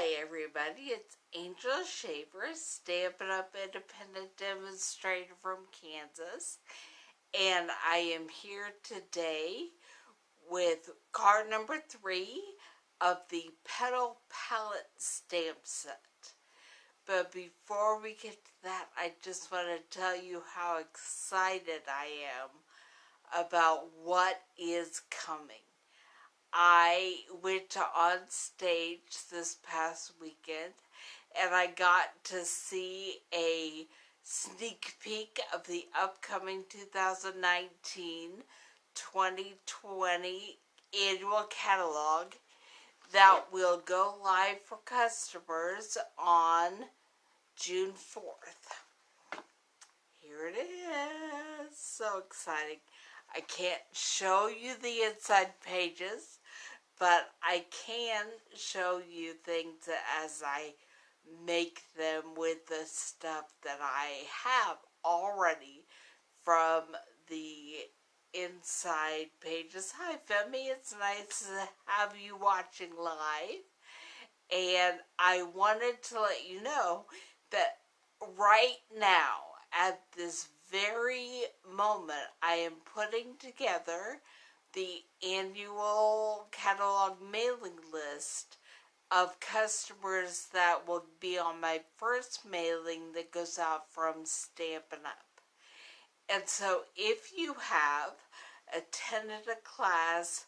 Hi everybody, it's Angel Shaver, Stampin' Up Independent Demonstrator from Kansas, and I am here today with card number 3 of the Petal Palette stamp set. But before we get to that, I just want to tell you how excited I am about what is coming. I went to on stage this past weekend and I got to see a sneak peek of the upcoming 2019-2020 annual catalog that will go live for customers on June 4th. Here it is. So exciting. I can't show you the inside pages, but I can show you things as I make them with the stuff that I have already from the inside pages. Hi Femi, it's nice to have you watching live. And I wanted to let you know that right now, at this very moment, I am putting together the annual catalog mailing list of customers that will be on my first mailing that goes out from Stampin' Up. And so if you have attended a class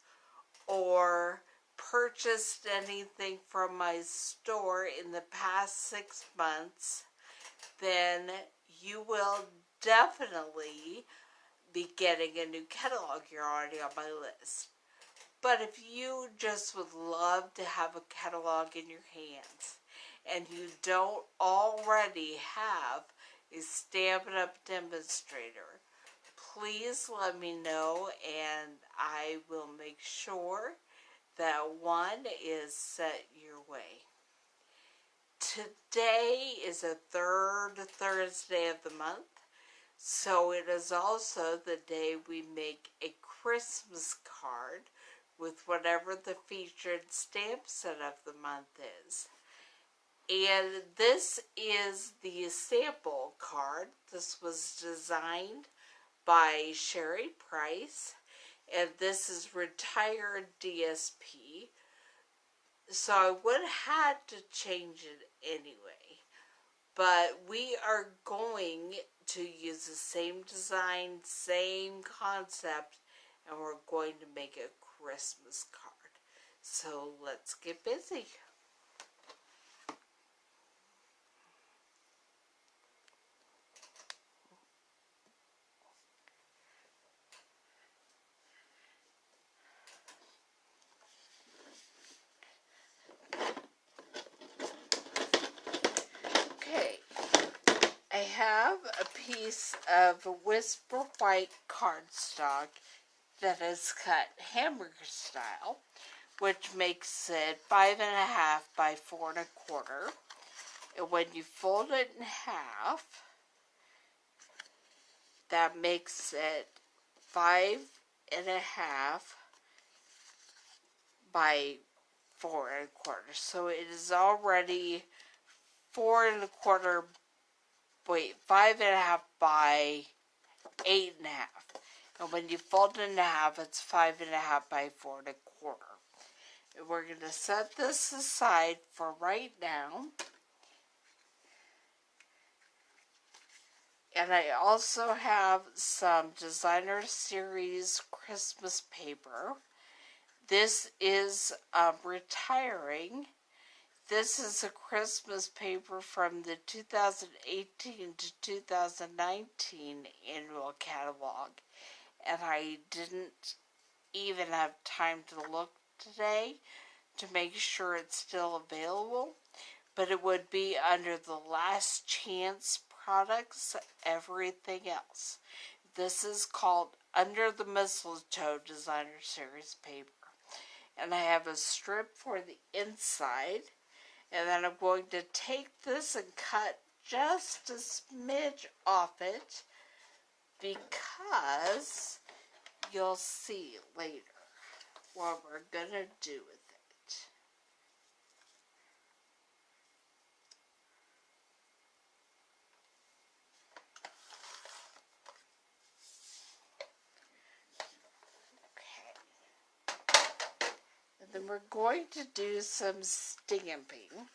or purchased anything from my store in the past 6 months, then you will definitely be getting a new catalog. You're already on my list. But if you just would love to have a catalog in your hands and you don't already have a Stampin' Up Demonstrator, please let me know and I will make sure that one is set your way. Today is the third Thursday of the month, so it is also the day we make a Christmas card with whatever the featured stamp set of the month is. And this is the sample card. This was designed by Sherry Price, and this is retired DSP. So I would have had to change it anyway. But we are going to use the same design, same concept, and we're going to make a Christmas card. So let's get busy. I have a piece of Whisper White cardstock that is cut hamburger style, which makes it 5.5 by 4 1/4. And when you fold it in half, that makes it 5.5 by 4 1/4. So it is already 4 1/4. Wait, 5.5 by 8.5. And when you fold it in half, it's 5.5 by 4 1/4. And we're going to set this aside for right now. And I also have some Designer Series Christmas paper. This is retiring. This is a Christmas paper from the 2018 to 2019 annual catalog. And I didn't even have time to look today to make sure it's still available. But it would be under the Last Chance products, everything else. This is called Under the Mistletoe Designer Series paper. And I have a strip for the inside. And then I'm going to take this and cut just a smidge off it because you'll see later what we're going to do with it. we're going to do some stamping.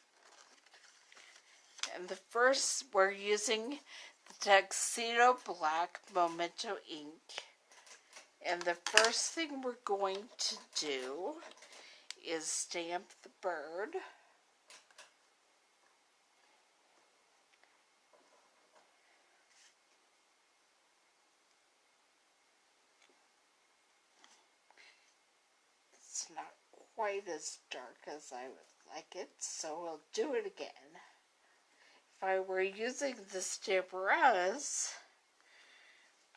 And the first, we're using the Tuxedo Black Memento ink. And the first thing we're going to do is stamp the bird. It's not quite as dark as I would like it, so we'll do it again. If I were using the Stamparatus,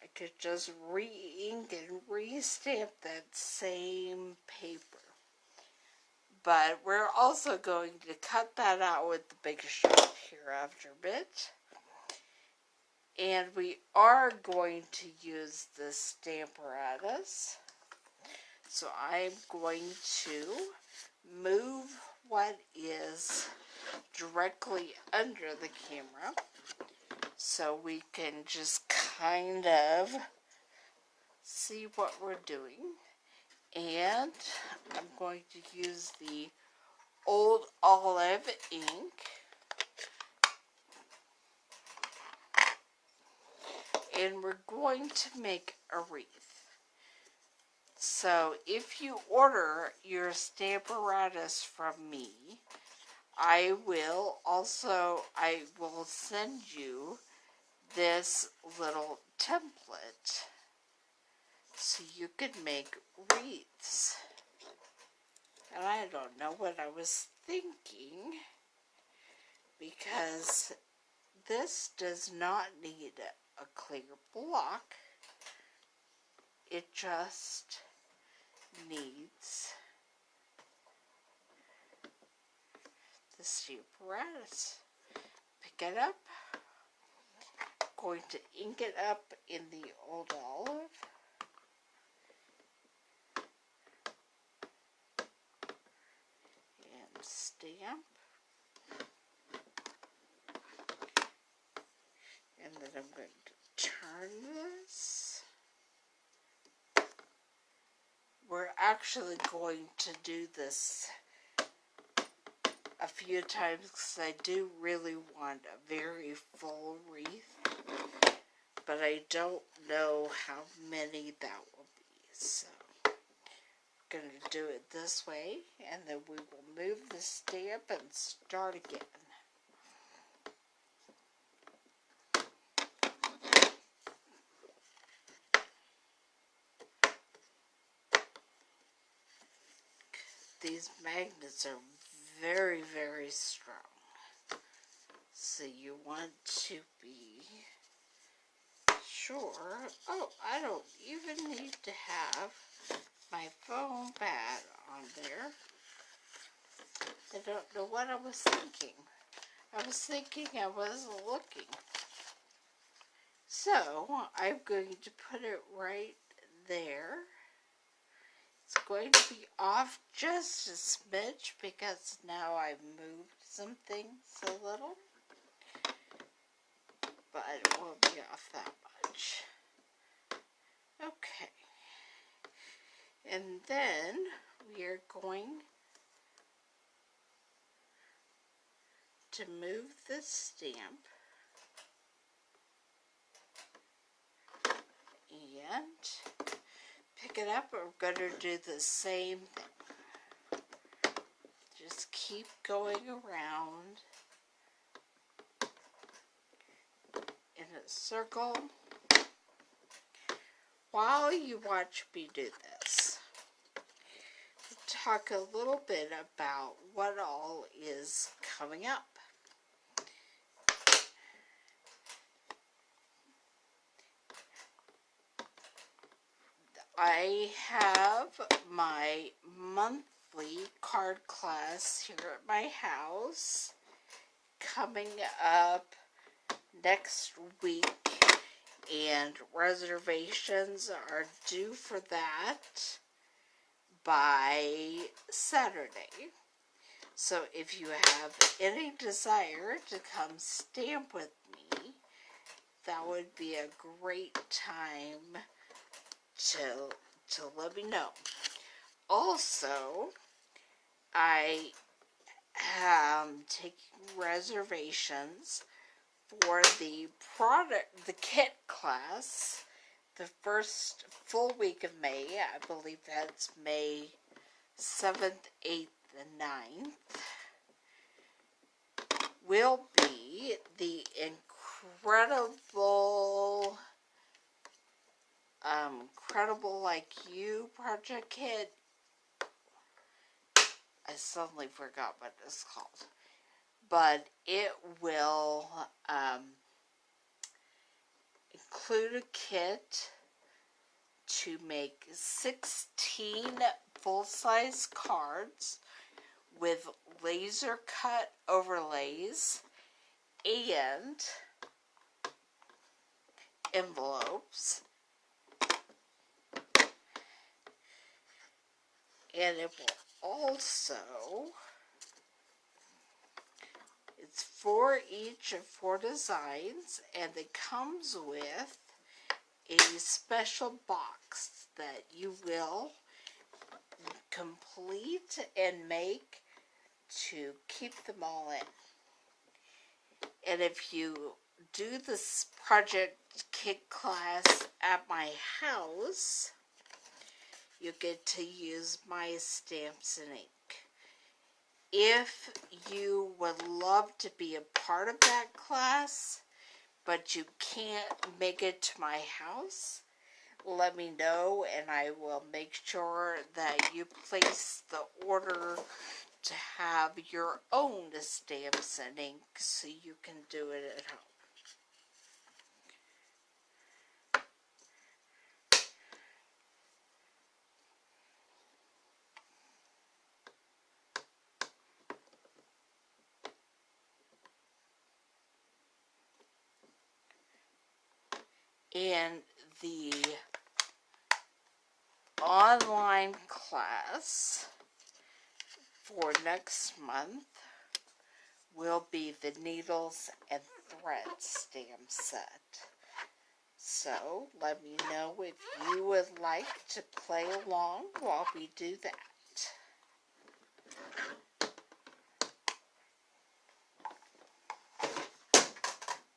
I could just re-ink and re-stamp that same paper. But we're also going to cut that out with the Big Shot here after a bit. And we are going to use the Stamparatus. So I'm going to move what is directly under the camera so we can just kind of see what we're doing. And I'm going to use the Old Olive ink. And we're going to make a wreath. So if you order your Stamparatus from me, I will send you this little template so you could make wreaths. And I don't know what I was thinking, because this does not need a clear block. It just needs the Stamparatus. Pick it up. Going to ink it up in the Old Olive. And stamp. And then I'm going to turn this. We're actually going to do this a few times because I do really want a very full wreath, but I don't know how many that will be. So I'm going to do it this way, and then we will move the stamp and start again. These magnets are very, very strong. So you want to be sure. Oh, I don't even need to have my foam pad on there. I don't know what I was thinking. I was thinking I wasn't looking. So I'm going to put it right there. It's going to be off just a smidge because now I've moved some things a little. But it won't be off that much. Okay. And then we are going to move the stamp and pick it up. We're going to do the same thing. Just keep going around in a circle while you watch me do this. We'll talk a little bit about what all is coming up. I have my monthly card class here at my house coming up next week, and reservations are due for that by Saturday. So if you have any desire to come stamp with me, that would be a great time to let me know. Also, I am taking reservations for the kit class, the first full week of May. I believe that's May 7th, 8th, and 9th, will be the incredible Incredible Like You project kit. I suddenly forgot what it's called. But it will include a kit to make 16 full-size cards with laser cut overlays and envelopes. And it will also, it's for each of 4 designs, and it comes with a special box that you will complete and make to keep them all in. And if you do this project kit class at my house, you get to use my stamps and ink. If you would love to be a part of that class, but you can't make it to my house, let me know and I will make sure that you place the order to have your own stamps and ink so you can do it at home. And the online class for next month will be the needles and thread stamp set. So let me know if you would like to play along while we do that.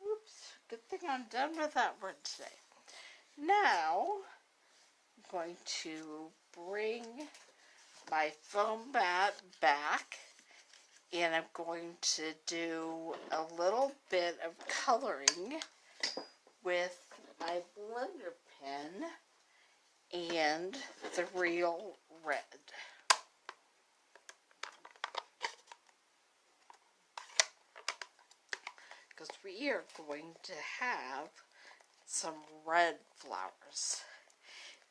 Oops, good thing I'm done with that one today. Now, I'm going to bring my foam mat back, and I'm going to do a little bit of coloring with my blender pen and the real red. Because we are going to have some red flowers.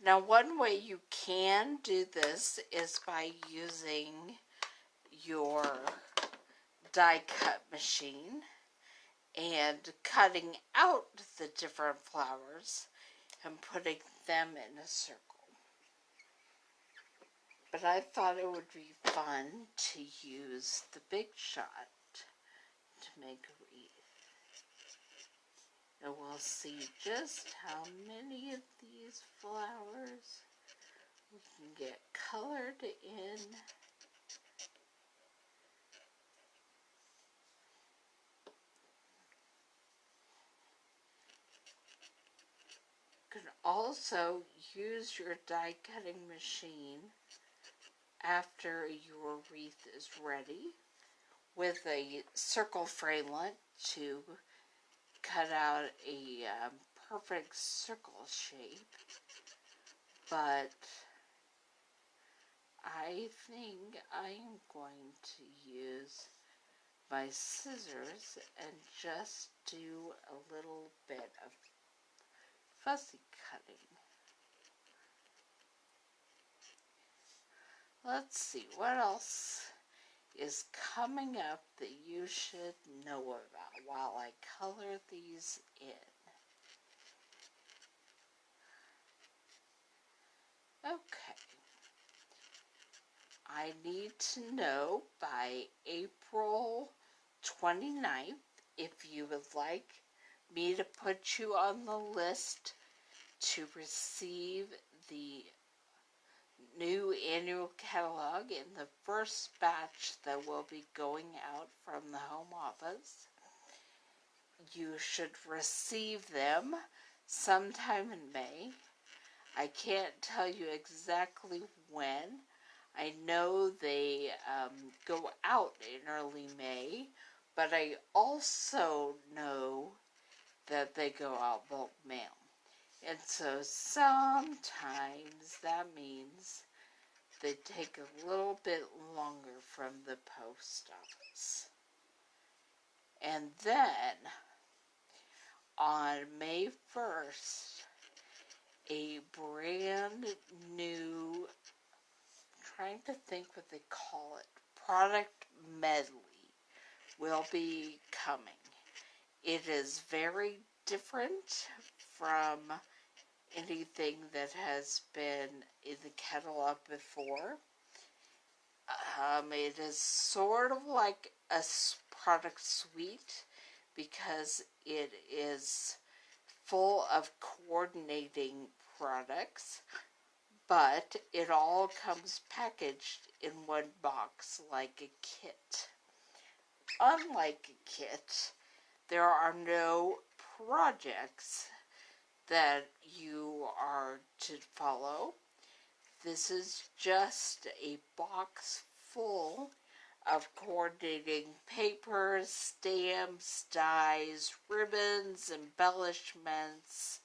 Now, one way you can do this is by using your die cut machine and cutting out the different flowers and putting them in a circle. But I thought it would be fun to use the Big Shot to make a wreath. And we'll see just how many of these flowers we can get colored in. You can also use your die cutting machine after your wreath is ready with a circle framelit to cut out a perfect circle shape, but I think I am going to use my scissors and just do a little bit of fussy cutting. Let's see, what else is coming up that you should know about while I color these in. Okay. I need to know by April 29th if you would like me to put you on the list to receive the new annual catalog in the first batch that will be going out from the home office. You should receive them sometime in May. I can't tell you exactly when. I know they go out in early May, but I also know that they go out bulk mail. And so sometimes that means they take a little bit longer from the post office. And then on May 1st, a brand new, trying to think what they call it, product medley will be coming. It is very different from anything that has been in the catalog before. It is sort of like a product suite because it is full of coordinating products, but it all comes packaged in one box like a kit. Unlike a kit, there are no projects that you are to follow. This is just a box full of coordinating papers, stamps, dies, ribbons, embellishments,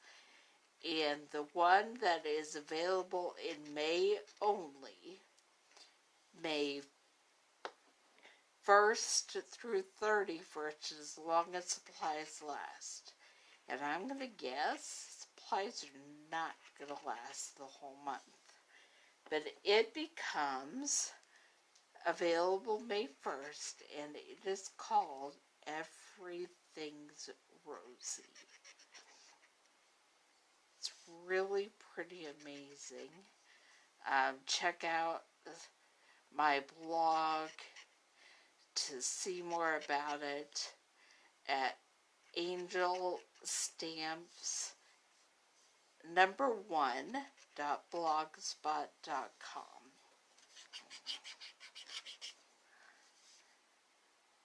and the one that is available in May only, May 1st through 31st, as long as supplies last. And I'm going to guess supplies are not going to last the whole month. But it becomes available May 1st, and it is called Everything's Rosy. It's really pretty amazing. Check out my blog to see more about it at angelstamps1.blogspot.com.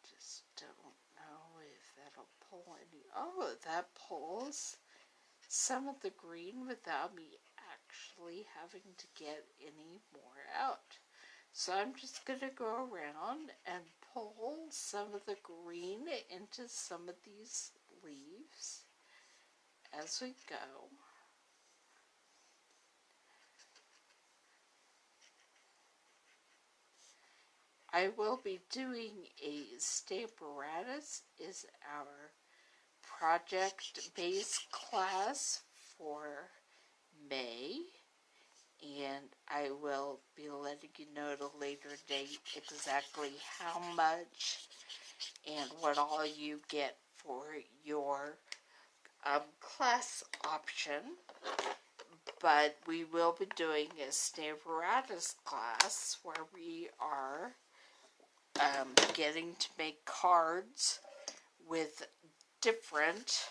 Just don't know if that'll pull any. Oh, that pulls some of the green without me actually having to get any more out. So I'm just going to go around and pull some of the green into some of these leaves as we go. I will be doing a Stamparatus is our project-based class for May, and I will be letting you know at a later date exactly how much and what all you get for your class option. But we will be doing a Stamparatus class where we are getting to make cards with different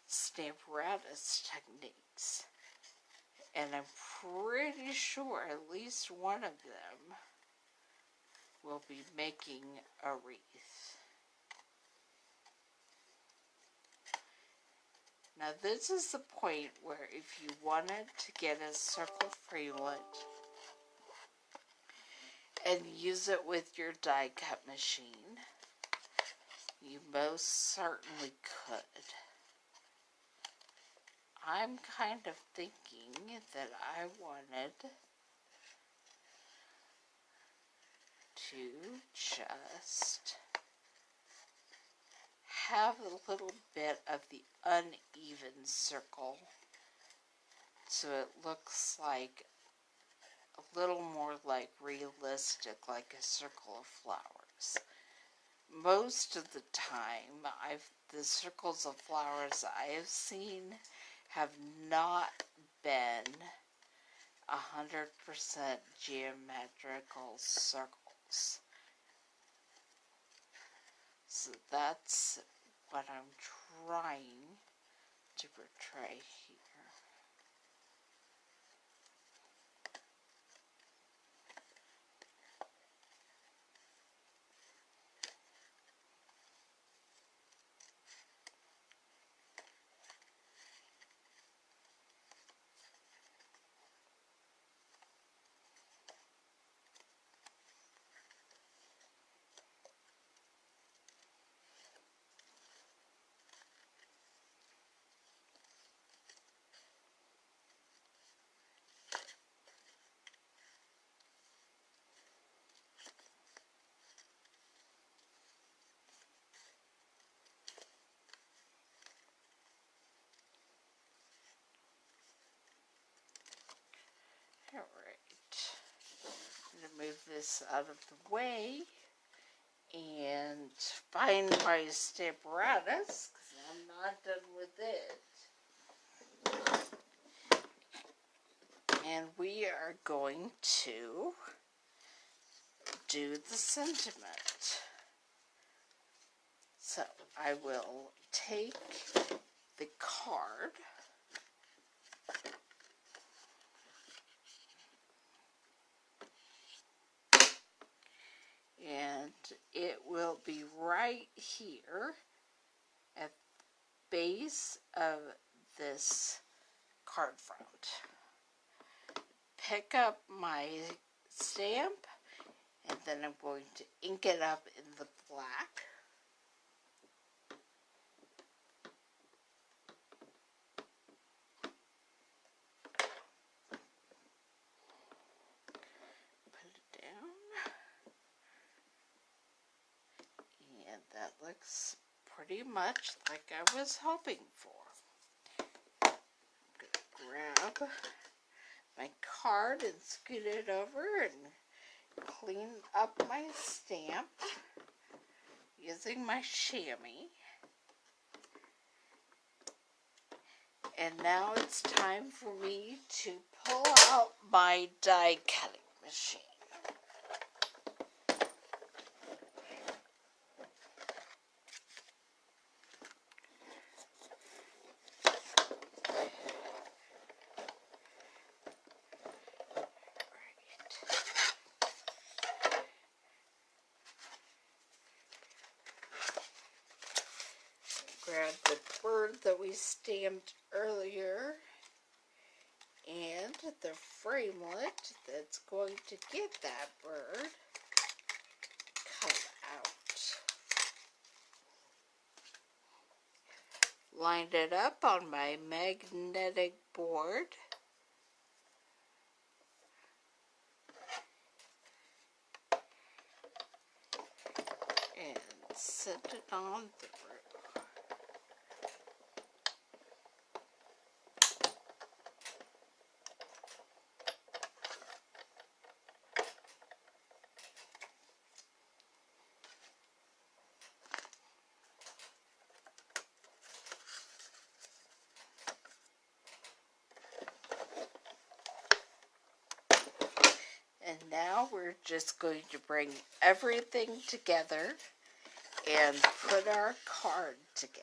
Stamparatus techniques. And I'm pretty sure at least one of them will be making a wreath. Now this is the point where if you wanted to get a circle framelit and use it with your die cut machine, you most certainly could. I'm kind of thinking that I wanted to just have a little bit of the uneven circle so it looks like a little more like realistic, like a circle of flowers. Most of the time, the circles of flowers I have seen have not been 100% geometrical circles. So that's what I'm trying to portray here. move this out of the way and find my stamparatus, because I'm not done with it. And we are going to do the sentiment. So I will take the card and it will be right here at the base of this card front. Pick up my stamp, and then I'm going to ink it up in the black. Put it down. And that looks pretty much like I was hoping for. I'm going to grab my card and scoot it over and clean up my stamp using my chamois. And now it's time for me to pull out my die cutting machine. Grab the bird that we stamped earlier and the framelit that's going to get that bird cut out. Lined it up on my magnetic board. And set it on the bird. And now we're just going to bring everything together and put our card together.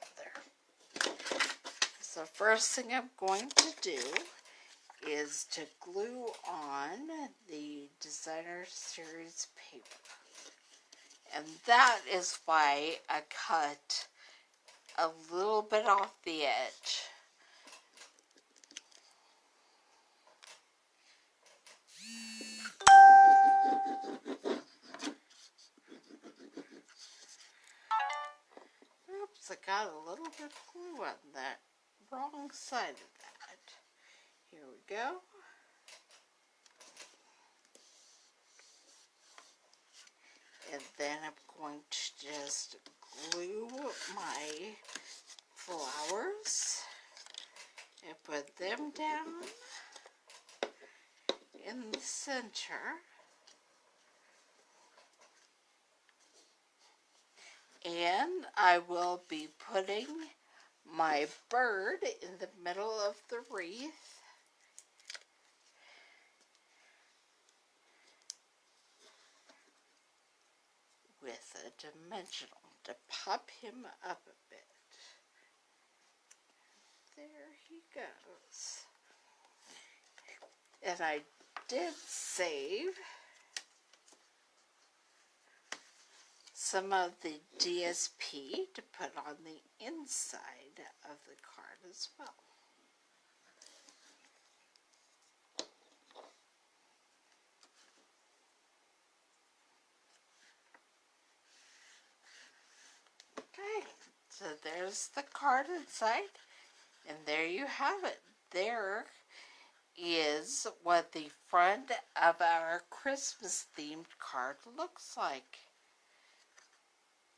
So first thing I'm going to do is to glue on the Designer Series paper. And that is why I cut a little bit off the edge. Oops, I got a little bit of glue on that wrong side of that. Here we go. And then I'm going to just glue my flowers and put them down in the center. And I will be putting my bird in the middle of the wreath. With a dimensional to pop him up a bit. There he goes. And I did save some of the DSP to put on the inside of the card as well. Okay, so there's the card inside, and there you have it. There is what the front of our Christmas themed card looks like.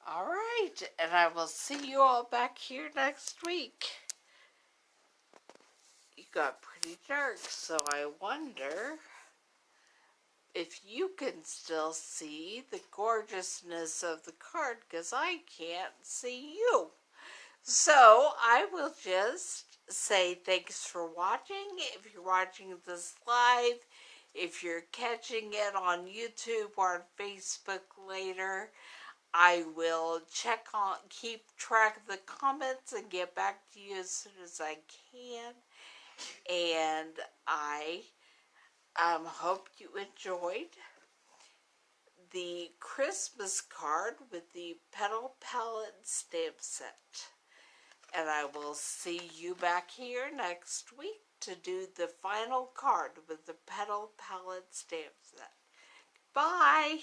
Alright, and I will see you all back here next week. It got pretty dark, so I wonder if you can still see the gorgeousness of the card, because I can't see you. So I will just say thanks for watching. If you're watching this live, if you're catching it on YouTube or on Facebook later, I will keep track of the comments and get back to you as soon as I can. And I hope you enjoyed the Christmas card with the Petal Palette stamp set. And I will see you back here next week to do the final card with the Petal Palette stamp set. Bye!